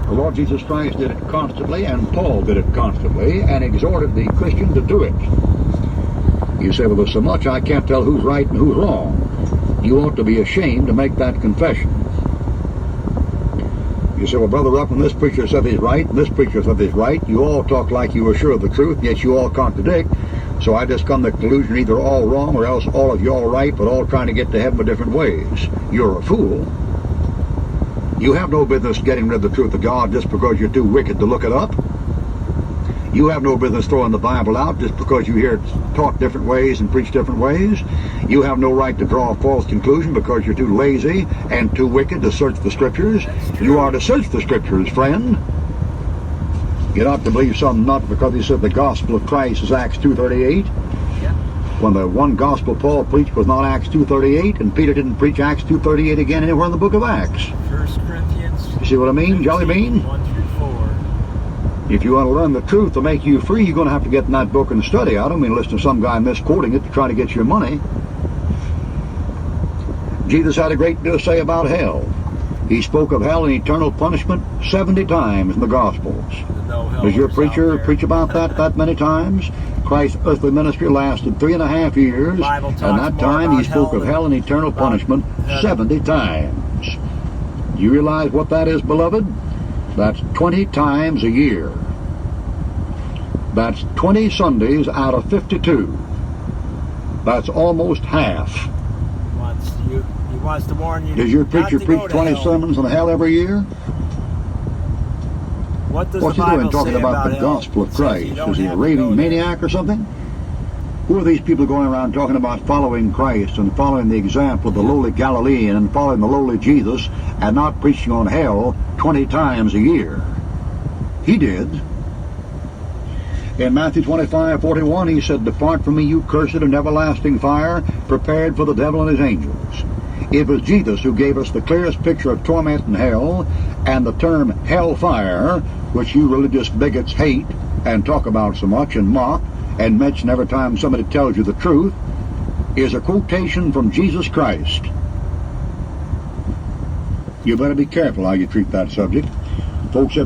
The Lord Jesus Christ did it constantly, and Paul did it constantly, and exhorted the Christian to do it. You say, well, there's so much I can't tell who's right and who's wrong. You ought to be ashamed to make that confession. You say, well, Brother Ruckman, this preacher said he's right, and this preacher said he's right. You all talk like you were sure of the truth, yet you all contradict. So I just come to the conclusion either all wrong or else all of you all right, but all trying to get to heaven in different ways. You're a fool. You have no business getting rid of the truth of God just because you're too wicked to look it up. You have no business throwing the Bible out just because you hear it taught different ways and preached different ways. You have no right to draw a false conclusion because you're too lazy and too wicked to search the Scriptures. You are to search the Scriptures, friend. You're not to believe something not because he said the gospel of Christ is Acts 2:38. When the one gospel Paul preached was not Acts 2:38, and Peter didn't preach Acts 2:38 again anywhere in the book of Acts. 1 Corinthians. You see what I mean, Jelly Bean? 1-4. If you want to learn the truth to make you free, you're going to have to get in that book and study. I don't mean listen to some guy misquoting it to try to get your money. Jesus had a great deal to say about hell. He spoke of hell and eternal punishment 70 times in the Gospels. Does your preacher preach about that many times? Christ's earthly ministry lasted 3.5 years, and that time he spoke of hell and eternal punishment 70 times. Do you realize what that is, beloved? That's 20 times a year. That's 20 Sundays out of 52. That's almost half. He wants to warn you. Does your preacher preach 20 sermons on hell every year? What's he doing talking about the gospel of Christ? Is he a raving maniac or something? Who are these people going around talking about following Christ and following the example of the lowly Galilean and following the lowly Jesus and not preaching on hell 20 times a year? He did. In Matthew 25:41, he said, "Depart from me, you cursed, an everlasting fire, prepared for the devil and his angels." It was Jesus who gave us the clearest picture of torment in hell, and the term hellfire, which you religious bigots hate and talk about so much and mock and mention every time somebody tells you the truth, is a quotation from Jesus Christ. You better be careful how you treat that subject. Folks